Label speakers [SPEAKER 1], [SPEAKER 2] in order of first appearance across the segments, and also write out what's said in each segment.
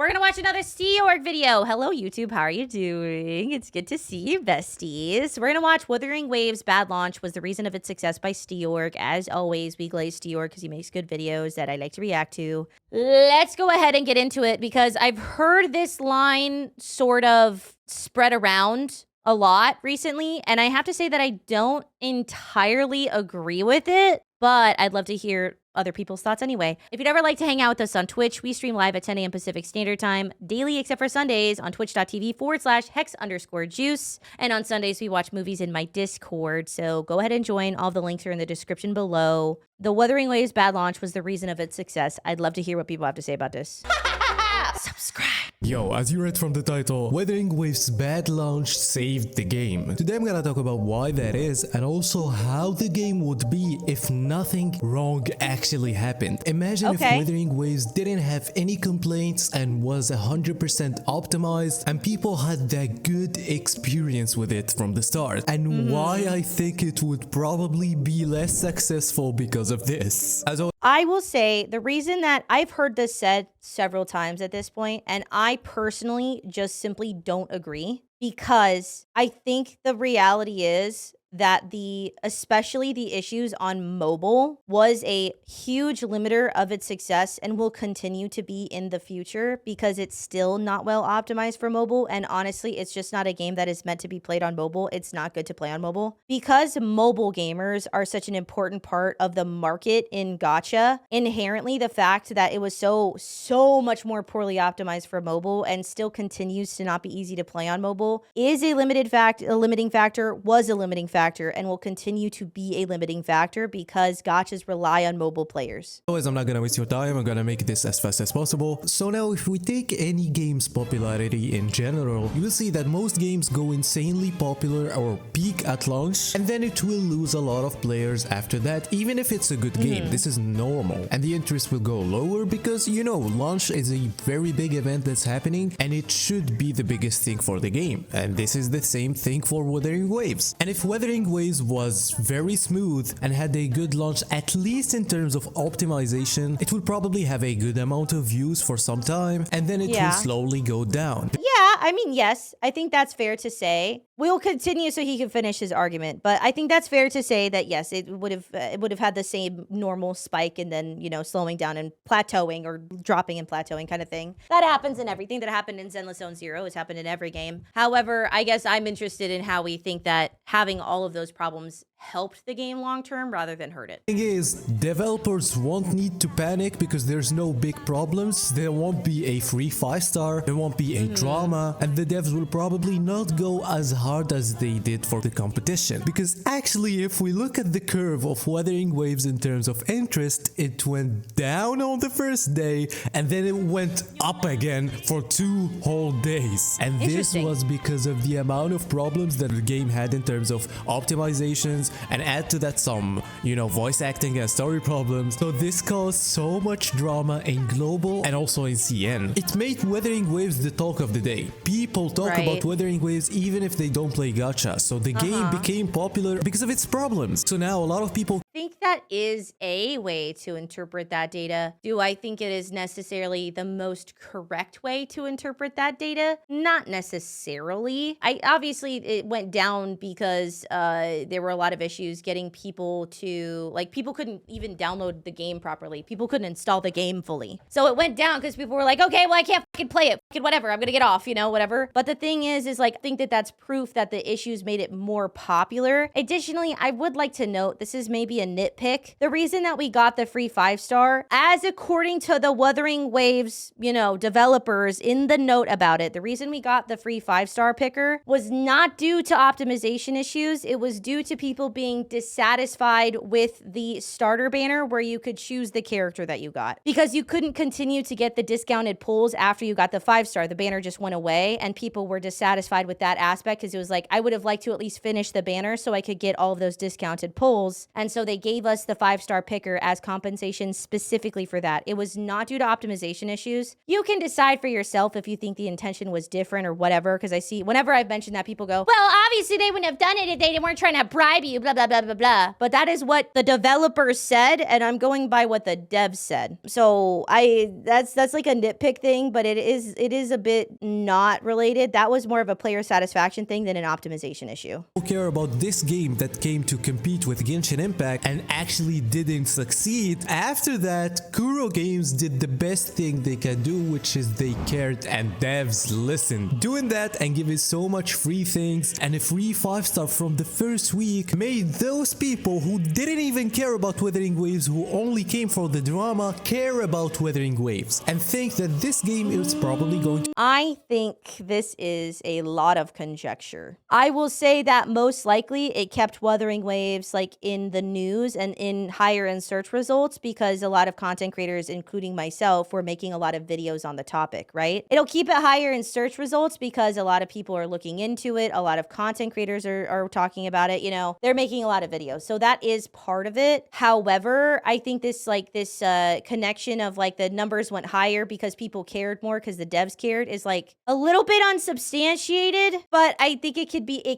[SPEAKER 1] We're gonna watch another Steorg video. Hello, YouTube. How are you doing? It's good to see you, besties. We're gonna watch Wuthering Waves. Bad launch was the reason of its success by Steorg. As always, we glaze Steorg because he makes good videos that I like to react to. Let's go ahead and get into it because I've heard this line sort of spread around a lot recently, and I have to say that I don't entirely agree with it, but I'd love to hear other people's thoughts anyway. If you'd ever like to hang out with us on Twitch, we stream live at 10 a.m. Pacific Standard Time daily, except for Sundays on twitch.tv/hex_juice. And on Sundays, we watch movies in my Discord. So go ahead and join. All the links are in the description below. The Wuthering Waves bad launch was the reason of its success. I'd love to hear what people have to say about this. Subscribe.
[SPEAKER 2] Yo, as you read from the title, Wuthering Waves' bad launch saved the game. Today I'm gonna talk about why that is and also how the game would be if nothing wrong actually happened. Imagine if Wuthering Waves didn't have any complaints and was 100% optimized and people had that good experience with it from the start. And why I think it would probably be less successful because of this.
[SPEAKER 1] I will say the reason that I've heard this said several times at this point, and I personally just simply don't agree, because I think the reality is that especially the issues on mobile was a huge limiter of its success and will continue to be in the future because it's still not well optimized for mobile. And honestly, it's just not a game that is meant to be played on mobile. It's not good to play on mobile because mobile gamers are such an important part of the market in gacha. Inherently, the fact that it was so much more poorly optimized for mobile and still continues to not be easy to play on mobile is a limiting factor, was a limiting factor, and will continue to be a limiting factor because gachas rely on mobile players.
[SPEAKER 2] Anyways, I'm not gonna waste your time, I'm gonna make this as fast as possible. So now if we take any game's popularity in general, you will see that most games go insanely popular or peak at launch, and then it will lose a lot of players after that, even if it's a good game. This is normal. And the interest will go lower because, you know, launch is a very big event that's happening, and it should be the biggest thing for the game. And this is the same thing for Wuthering Waves. And if Wuthering Waves was very smooth and had a good launch, at least in terms of optimization, it will probably have a good amount of views for some time, and then it will slowly go down.
[SPEAKER 1] Yeah, I mean, yes, I think that's fair to say. We'll continue so he can finish his argument, but I think that's fair to say that yes, it would have had the same normal spike and then, you know, slowing down and plateauing or dropping and plateauing kind of thing. That happens in everything. That happened in Zenless Zone Zero. It's happened in every game. However, I guess I'm interested in how we think that having all of those problems helped the game long term rather than hurt it.
[SPEAKER 2] The thing is, developers won't need to panic because there's no big problems. There won't be a free 5-star, there won't be a drama, and the devs will probably not go as hard as they did for the competition. Because actually, if we look at the curve of Wuthering Waves in terms of interest, it went down on the first day and then it went up again for 2 whole days. And this was because of the amount of problems that the game had in terms of optimizations, and add to that some, you know, voice acting and story problems. So this caused so much drama in global and also in CN. It made Wuthering Waves the talk of the day. People talk about Wuthering Waves even if they don't play gacha. So the game became popular because of its problems. So now a lot of people
[SPEAKER 1] think that is a way to interpret that data. Do I think it is necessarily the most correct way to interpret that data? Not necessarily. Obviously it went down because there were a lot of issues getting people to, like, people couldn't even download the game properly. People couldn't install the game fully. So it went down because people were like, okay, well, I can't fucking play it. Fucking whatever. I'm gonna get off, you know, whatever. But the thing is like, I think that that's proof that the issues made it more popular. Additionally, I would like to note, this is maybe a nitpick. The reason that we got the free 5-star, as according to the Wuthering Waves, you know, developers in the note about it, the reason we got the free 5-star picker was not due to optimization issues. It was due to people being dissatisfied with the starter banner where you could choose the character that you got, because you couldn't continue to get the discounted pulls after you got the 5-star. The banner just went away and people were dissatisfied with that aspect because it was like, I would have liked to at least finish the banner so I could get all of those discounted pulls. And so they gave us the 5-star picker as compensation specifically for that. It was not due to optimization issues. You can decide for yourself if you think the intention was different or whatever, because I see whenever I've mentioned that, people go, well, obviously they wouldn't have done it if they weren't trying to bribe you, blah, blah, blah, blah, blah. But that is what the developers said, and I'm going by what the devs said. So that's like a nitpick thing, but it is a bit not related. That was more of a player satisfaction thing than an optimization issue.
[SPEAKER 2] Who care about this game that came to compete with Genshin Impact and actually didn't succeed? After that, Kuro Games did the best thing they can do, which is they cared and devs listened. Doing that and giving so much free things and a free 5-star from the first week made those people who didn't even care about Wuthering Waves, who only came for the drama, care about Wuthering Waves and think that this game is probably going to...
[SPEAKER 1] I think this is a lot of conjecture. I will say that most likely it kept Wuthering Waves like in the news and in higher end search results because a lot of content creators, including myself, were making a lot of videos on the topic, right? It'll keep it higher in search results because a lot of people are looking into it. A lot of content creators are talking about it. You know, they're making a lot of videos. So that is part of it. However, I think this connection of like the numbers went higher because people cared more because the devs cared is like a little bit unsubstantiated, but I think it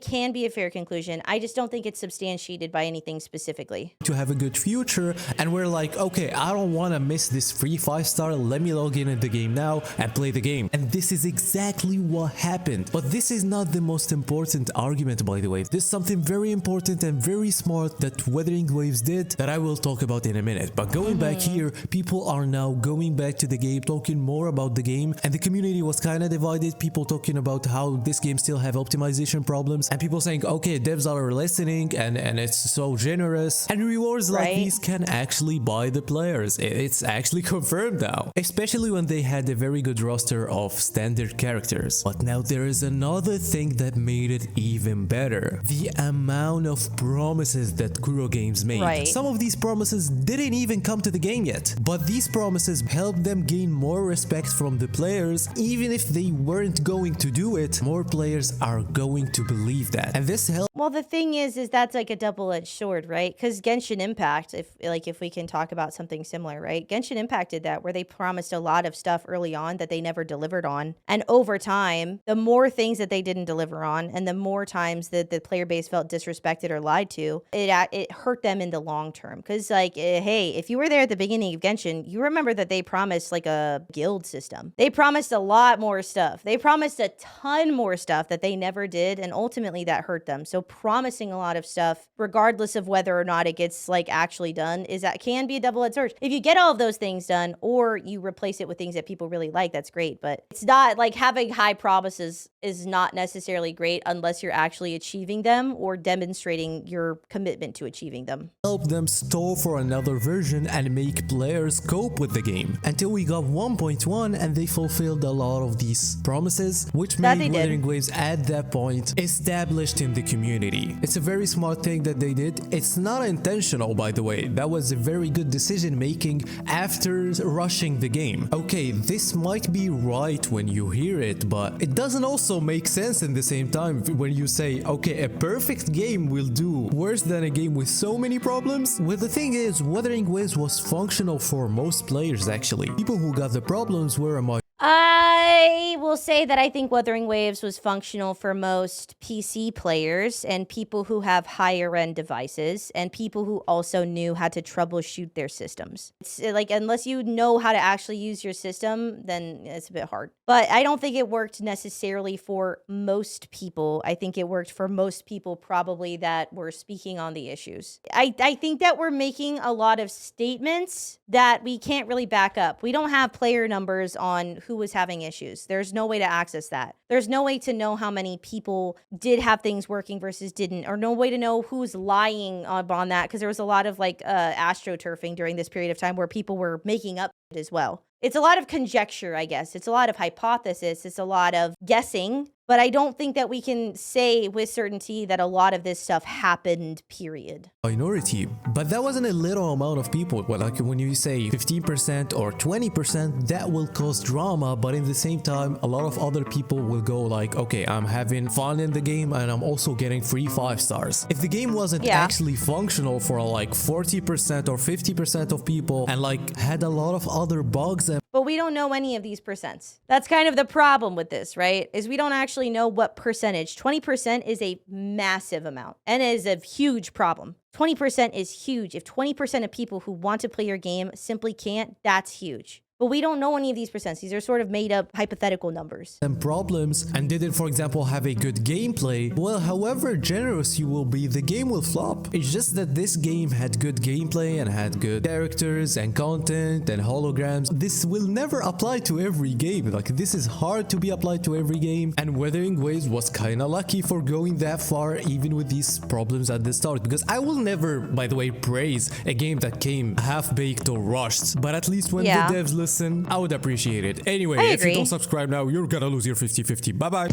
[SPEAKER 1] can be a fair conclusion. I just don't think it's substantiated by anything specifically.
[SPEAKER 2] To have a good future, and we're like, okay, I don't want to miss this free 5-star, let me log in the game now and play the game. And this is exactly what happened. But this is not the most important argument, by the way. This is something very important and very smart that Wuthering Waves did that I will talk about in a minute. But going back here, people are now going back to the game, talking more about the game, and the community was kind of divided. People talking about how this game still have optimization problems, and people saying, okay, devs are listening and it's so generous, and rewards like these can actually buy the players. It's actually confirmed now, especially when they had a very good roster of standard characters. But now there is another thing that made it even better: the amount of promises that Kuro Games made. Some of these promises didn't even come to the game yet, but these promises helped them gain more respect from the players. Even if they weren't going to do it, more players are going to believe that, and this helped.
[SPEAKER 1] Well, the thing is that's like a double-edged sword, right? Because Genshin Impact, if we can talk about something similar, right? Genshin Impact did that, where they promised a lot of stuff early on that they never delivered on, and over time, the more things that they didn't deliver on, and the more times that the player base felt disrespected or lied to, it hurt them in the long term. Because like, hey, if you were there at the beginning of Genshin, you remember that they promised like a guild system. They promised a lot more stuff. They promised a ton more stuff that they never did, and ultimately that hurt them. So promising a lot of stuff, regardless of whether or not it gets like actually done, can be a double-edged sword. If you get all of those things done, or you replace it with things that people really like, that's great. But it's not like having high promises is not necessarily great unless you're actually achieving them or demonstrating your commitment to achieving them.
[SPEAKER 2] Help them stall for another version and make players cope with the game until we got 1.1, and they fulfilled a lot of these promises, which made Wuthering Waves at that point established in the community. It's a very smart thing that they did. It's not intentional, by the way. That was a very good decision making after rushing the game. Okay, this might be right when you hear it, but it doesn't also make sense in the same time when you say, okay, a perfect game will do worse than a game with so many problems. Well, the thing is, Wuthering Waves was functional for most players actually. People who got the problems were among...
[SPEAKER 1] I will say that I think Wuthering Waves was functional for most PC players and people who have higher end devices and people who also knew how to troubleshoot their systems. It's like, unless you know how to actually use your system, then it's a bit hard. But I don't think it worked necessarily for most people. I think it worked for most people probably that were speaking on the issues. I think that we're making a lot of statements that we can't really back up. We don't have player numbers on who was having issues. There's no way to access that. There's no way to know how many people did have things working versus didn't, or no way to know who's lying on that, because there was a lot of like astroturfing during this period of time where people were making up as well. It's a lot of conjecture, I guess. It's a lot of hypothesis. It's a lot of guessing. but I don't think that we can say with certainty that a lot of this stuff happened, period.
[SPEAKER 2] Minority, but that wasn't a little amount of people. Well, like when you say 15% or 20%, that will cause drama, but in the same time, a lot of other people will go like, okay, I'm having fun in the game and I'm also getting free 5 stars. If the game wasn't actually functional for like 40% or 50% of people and like had a lot of other bugs and
[SPEAKER 1] but we don't know any of these percents. That's kind of the problem with this, right? Is we don't actually know what percentage. 20% is a massive amount and is a huge problem. 20% is huge. If 20% of people who want to play your game simply can't, that's huge. But we don't know any of these percents. These are sort of made up hypothetical numbers.
[SPEAKER 2] And problems and didn't, for example, have a good gameplay, well, however generous you will be, the game will flop. It's just that this game had good gameplay and had good characters and content and holograms. This will never apply to every game. Like, this is hard to be applied to every game. And Wuthering Waves was kinda lucky for going that far, even with these problems at the start. Because I will never, by the way, praise a game that came half-baked or rushed. But at least when the devs listen, I would appreciate it. Anyway, if you don't subscribe now, you're gonna lose your 50-50. Bye-bye.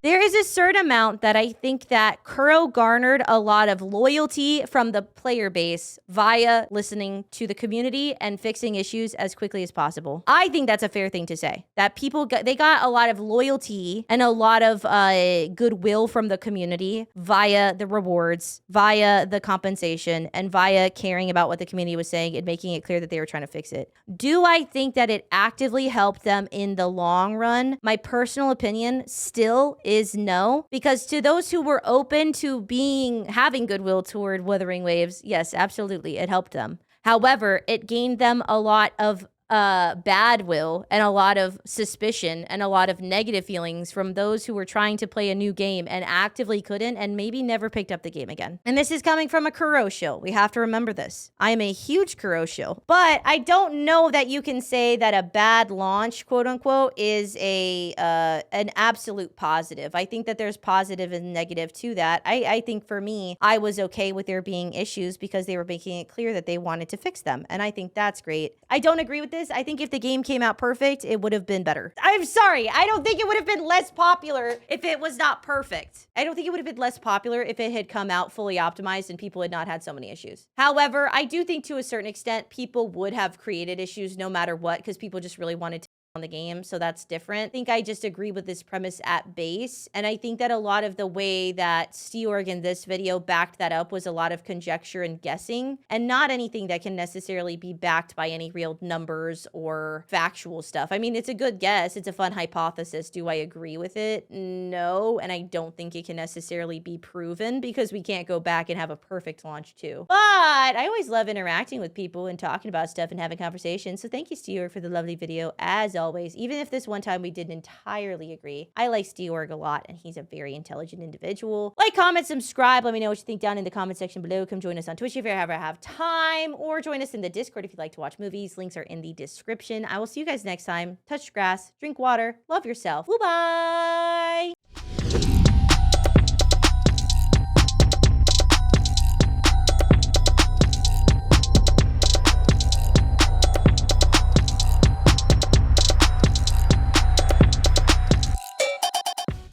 [SPEAKER 1] There is a certain amount that I think that Kuro garnered a lot of loyalty from the player base via listening to the community and fixing issues as quickly as possible. I think that's a fair thing to say. That people they got a lot of loyalty and a lot of goodwill from the community via the rewards, via the compensation, and via caring about what the community was saying and making it clear that they were trying to fix it. Do I think that it actively helped them in the long run? My personal opinion still is no, because to those who were open to having goodwill toward Wuthering Waves, yes, absolutely, it helped them. However, it gained them a lot of bad will and a lot of suspicion and a lot of negative feelings from those who were trying to play a new game and actively couldn't and maybe never picked up the game again. And this is coming from a Kuro shill. We have to remember this. I am a huge Kuro shill, but I don't know that you can say that a bad launch, quote unquote, is an absolute positive. I think that there's positive and negative to that. I think for me, I was okay with there being issues because they were making it clear that they wanted to fix them. And I think that's great. I don't agree with this. I think if the game came out perfect, it would have been better. I'm sorry. I don't think it would have been less popular if it was not perfect. I don't think it would have been less popular if it had come out fully optimized and people had not had so many issues. However, I do think to a certain extent, people would have created issues no matter what because people just really wanted to on the game, so that's different. I think I just agree with this premise at base, and I think that a lot of the way that Steorg in this video backed that up was a lot of conjecture and guessing, and not anything that can necessarily be backed by any real numbers or factual stuff. I mean, it's a good guess. It's a fun hypothesis. Do I agree with it? No, and I don't think it can necessarily be proven because we can't go back and have a perfect launch too. But I always love interacting with people and talking about stuff and having conversations, so thank you, Steorg, for the lovely video as always. Even if this one time we didn't entirely agree, I like Steorg a lot and he's a very intelligent individual. Like, comment, subscribe, let me know what you think down in the comment section below. Come join us on Twitch if you ever have time, or join us in the Discord if you'd like to watch movies. Links are in the description. I will see you guys next time. Touch grass, drink water, love yourself. Bye-bye.